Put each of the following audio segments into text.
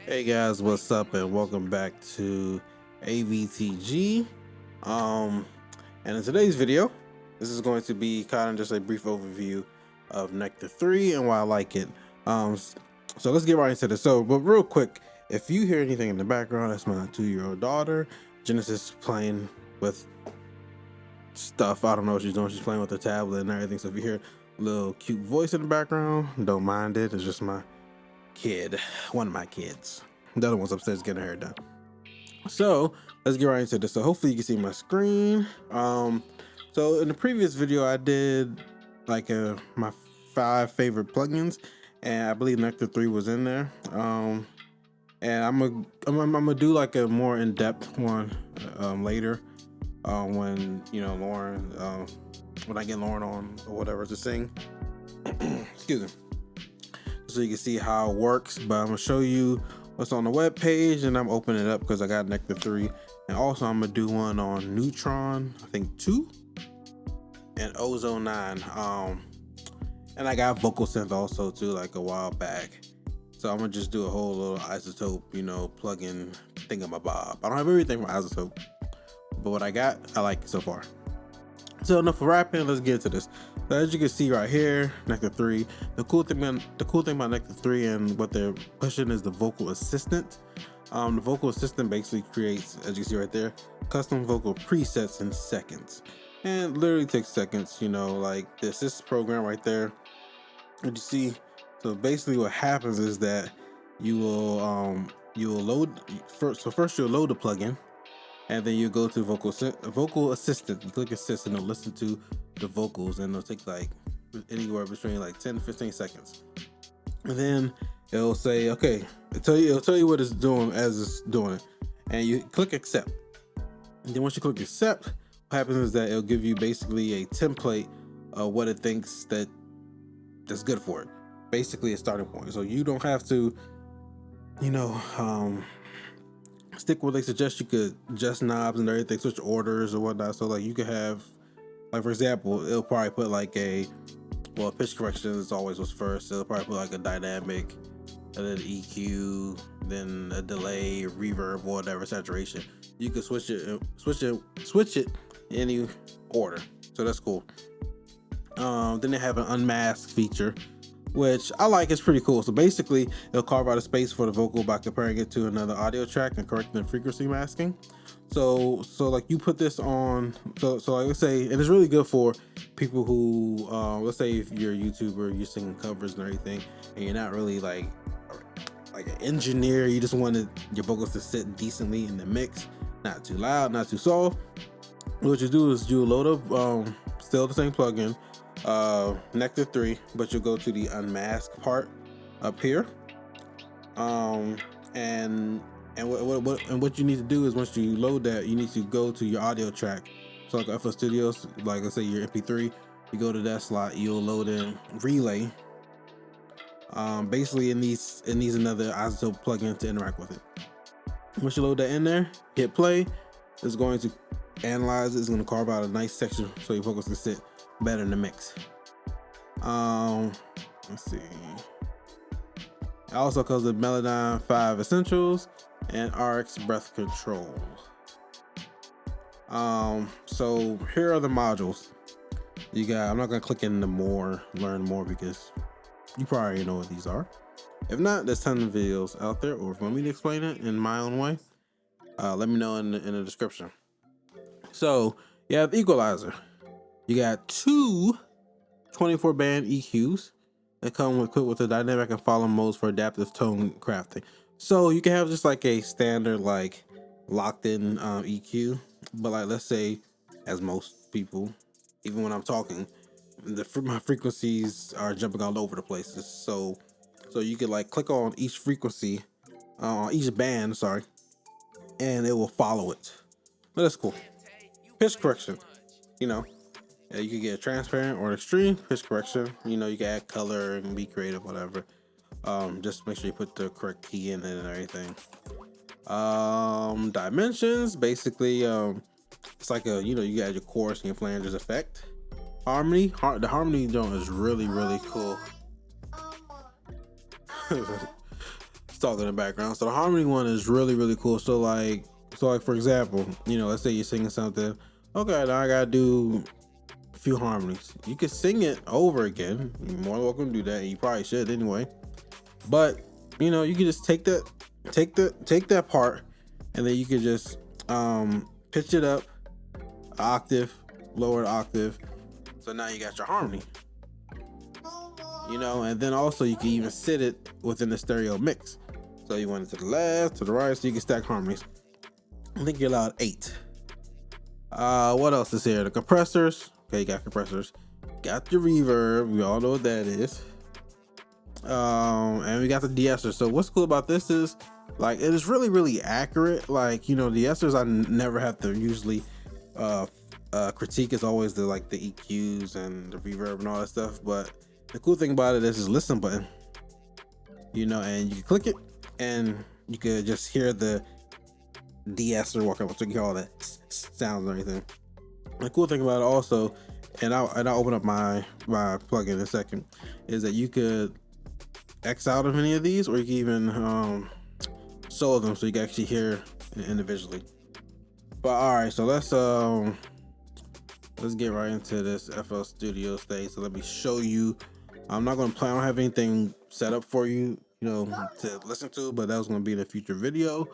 Hey guys, what's up, and welcome back to AVTG. Um, and in today's video, this is going to be kind of just a brief overview of Nectar 3 and why I like it. So let's get right into this. But real quick, if you hear anything in the background, that's my 2-year-old daughter, Genesis, playing with stuff. I don't know what she's doing. She's playing with the tablet and everything. So if you hear a little cute voice in the background, don't mind it. It's just my kid, one of my kids. The other one's upstairs getting her hair done. So let's get right into this. So hopefully you can see my screen. So in the previous video I did like my 5 favorite plugins, and I believe Nectar 3 was in there. And I'm gonna do like a more in-depth one later, when Lauren, when I get Lauren on or whatever to sing. Excuse me. So you can see how it works, but I'm gonna show you what's on the web page, and I'm opening it up because I got Nectar 3, and also I'm gonna do one on Neutron, I think 2, and Ozone 9. And I got vocal synth also too, like a while back. So I'm gonna just do a whole little Izotope, plugin thingamabob. I don't have everything from Izotope, but what I got, I like so far. So enough of rapping, let's get into this. So as you can see right here, Nectar 3. The cool thing about Nectar 3 and what they're pushing is the vocal assistant. The vocal assistant basically creates, as you can see right there, custom vocal presets in seconds. And it literally takes seconds, like the assist program right there. And you see, so basically what happens is that you will load first. So first you'll load the plugin, and then you go to vocal assistant. You click assist, and it'll listen to the vocals, and it'll take like anywhere between like 10 to 15 seconds. And then it'll say, okay, it'll tell you what it's doing as it's doing it, and you click accept. And then once you click accept, what happens is that it'll give you basically a template of what it thinks that's good for it. Basically a starting point. So you don't have to, stick with what they suggest. You could adjust knobs and everything, switch orders or whatnot. So like you could have, like for example, it'll probably put like pitch correction is always what's first. It'll probably put like a dynamic, and then EQ, then a delay, reverb, whatever, saturation. You can switch it in any order. So that's cool. Then they have an unmask feature, which I like. It's pretty cool. So basically it'll carve out a space for the vocal by comparing it to another audio track and correcting the frequency masking. So like you put this on, so like let's say, and it's really good for people who let's say if you're a YouTuber, you're singing covers and everything, and you're not really like an engineer, you just wanted your vocals to sit decently in the mix, not too loud, not too soft. What you do is you load up still the same plugin, Nectar 3, but you'll go to the unmask part up here, and what you need to do is once you load that, you need to go to your audio track. So like FL Studios, like let's say your MP3, you go to that slot, you'll load in Relay. Basically it needs another Izotope plugin to interact with it. Once you load that in there, hit play. It's going to analyze it. It's going to carve out a nice section so your vocals can sit better in the mix. Let's see. It also comes with Melodyne 5 Essentials and RX Breath Control. So here are the modules. You got, I'm not gonna click into learn more, because you probably already know what these are. If not, there's tons of videos out there, or if you want me to explain it in my own way, let me know in the description. So you have equalizer. You got 2 24-band EQs that come equipped with the dynamic and follow modes for adaptive tone crafting. So you can have just like a standard like locked in EQ, but like let's say, as most people, even when I'm talking, my frequencies are jumping all over the places. So you can like click on each frequency, on each band, and it will follow it. But that's cool. Pitch correction, you can get transparent or extreme pitch correction. You can add color and be creative, whatever. Just make sure you put the correct key in it and everything. Dimensions, basically, it's like you got your chorus and your flanges effect. Harmony, the harmony zone is really cool. talking in the background. So the harmony one is really cool. So like for example, let's say you're singing something. Okay, now I gotta do a few harmonies. You can sing it over again. You're more than welcome to do that. You probably should anyway. But you can just take that part, and then you can just pitch it up octave, lower the octave. So now you got your harmony. And then also you can even sit it within the stereo mix. So you want it to the left, to the right, so you can stack harmonies. I think you're allowed 8. What else is here? The compressors. Okay, you got compressors. Got the reverb. We all know what that is. And we got the de-esser. So what's cool about this is, like, it is really accurate. Like, the de-essers I never have to usually critique. Is always the EQs and the reverb and all that stuff. But the cool thing about it is this listen button. And you can click it, and you could just hear the de-esser walk up, so you can hear all that sounds and everything. The cool thing about it also, and I'll open up my plugin in a second, is that you could X out of any of these, or you can even solo them so you can actually hear individually. But all right, so let's get right into this FL Studio stage. So let me show you. I'm not going to I don't have anything set up for you, to listen to, but that was going to be in a future video.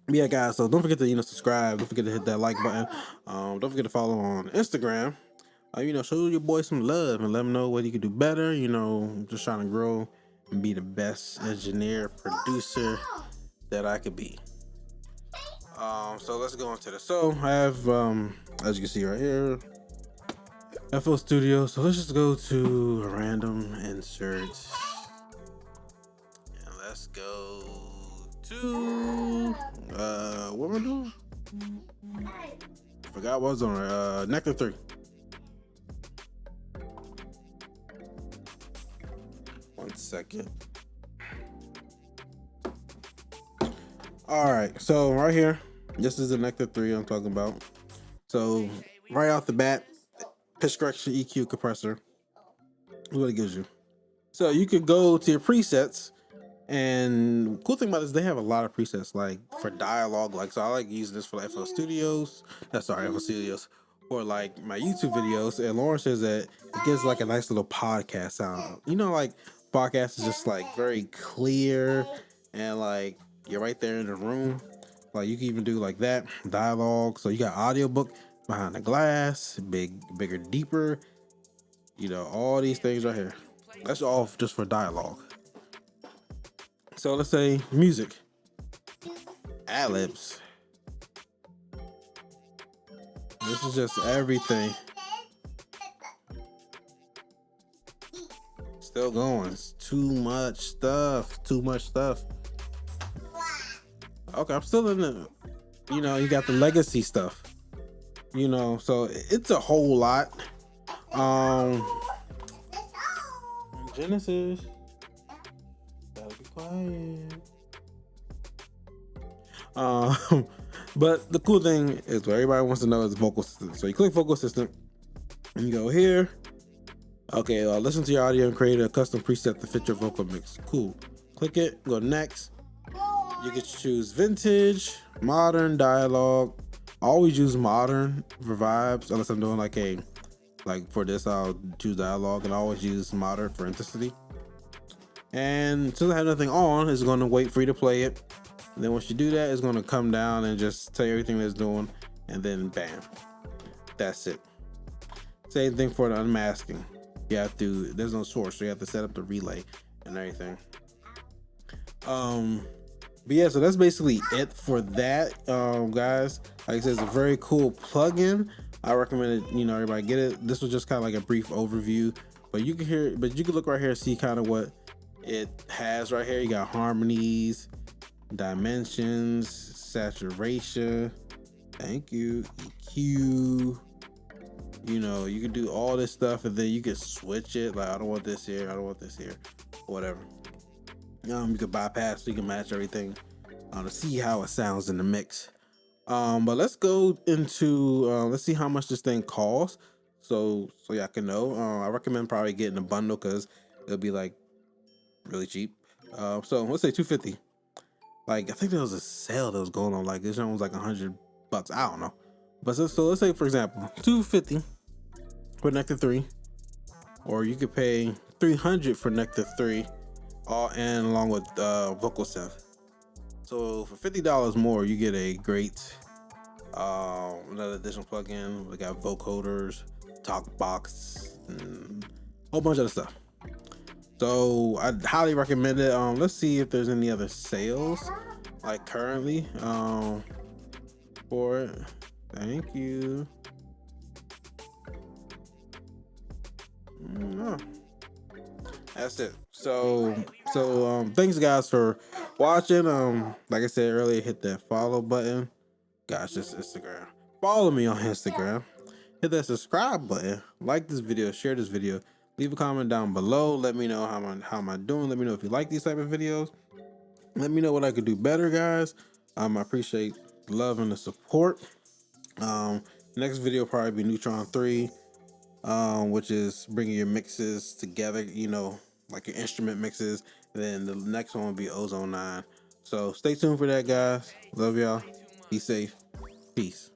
Yeah, guys, so don't forget to subscribe. Don't forget to hit that like button. Don't forget to follow on Instagram. Show your boy some love and let him know what he can do better. Just trying to grow and be the best engineer, producer that I could be. So let's go into this. So I have, as you can see right here, FL Studio. So let's just go to a random insert. And let's go to, what am I doing? Forgot what was on Nectar 3. One second. All right, so right here, this is the Nectar 3 I'm talking about. So right off the bat, pitch correction, EQ, compressor. What it gives you. So you could go to your presets, and cool thing about this, they have a lot of presets like for dialogue. So I like using this for FL Studios. FL Studios, or like my YouTube videos. And Lauren says that it gives like a nice little podcast sound. Like podcast is just like very clear, and like you're right there in the room. Like you can even do like that dialogue. So you got audiobook, behind the glass, bigger, deeper. All these things right here. That's all just for dialogue. So let's say music, ad-libs. This is just everything. Still going. It's too much stuff. Okay, I'm still in the, you got the legacy stuff. So it's a whole lot. Genesis. Gotta be quiet. But the cool thing is what everybody wants to know is vocal assistant. So you click vocal assistant and you go here. Okay, listen to your audio and create a custom preset to fit your vocal mix. Cool. Click it, go next. You can choose vintage, modern, dialogue. I always use modern for vibes, unless I'm doing like for this, I'll choose dialogue, and I always use modern for intensity. And since I have nothing on, it's going to wait for you to play it. And then once you do that, it's going to come down and just tell you everything that it's doing, and then bam, that's it. Same thing for the unmasking. There's no source, so you have to set up the relay and everything. But yeah, so that's basically it for that, guys. Like I said, it's a very cool plugin. I recommend it, everybody get it. This was just kind of like a brief overview, but you can look right here and see kind of what it has right here. You got harmonies, dimensions, saturation, thank you, EQ. You can do all this stuff, and then you can switch it. Like, I don't want this here, I don't want this here, whatever. You can bypass, so you can match everything to see how it sounds in the mix. But let's go into let's see how much this thing costs, so y'all can know. I recommend probably getting a bundle because it'll be like really cheap. So let's say 250. Like I think there was a sale that was going on. Like this one was like $100. I don't know. But so let's say for example 250 for Nectar 3, or you could pay 300 for Nectar 3, all in along with vocal synth. So for $50 more, you get a great another additional plugin. We got vocoders, talkbox, and a whole bunch of other stuff. So I highly recommend it. Let's see if there's any other sales like currently for it. Thank you. No. That's it. So thanks guys for watching. Like I said earlier, hit that follow button. Gosh, this Instagram. Follow me on Instagram. Hit that subscribe button. Like this video, share this video. Leave a comment down below. Let me know how am I doing. Let me know if you like these type of videos. Let me know what I could do better, guys. I appreciate the love and the support. Next video will probably be Neutron 3, which is bringing your mixes together, you know, like your instrument mixes. And then the next one will be Ozone 9. So stay tuned for that, guys. Love y'all. Be safe. Peace.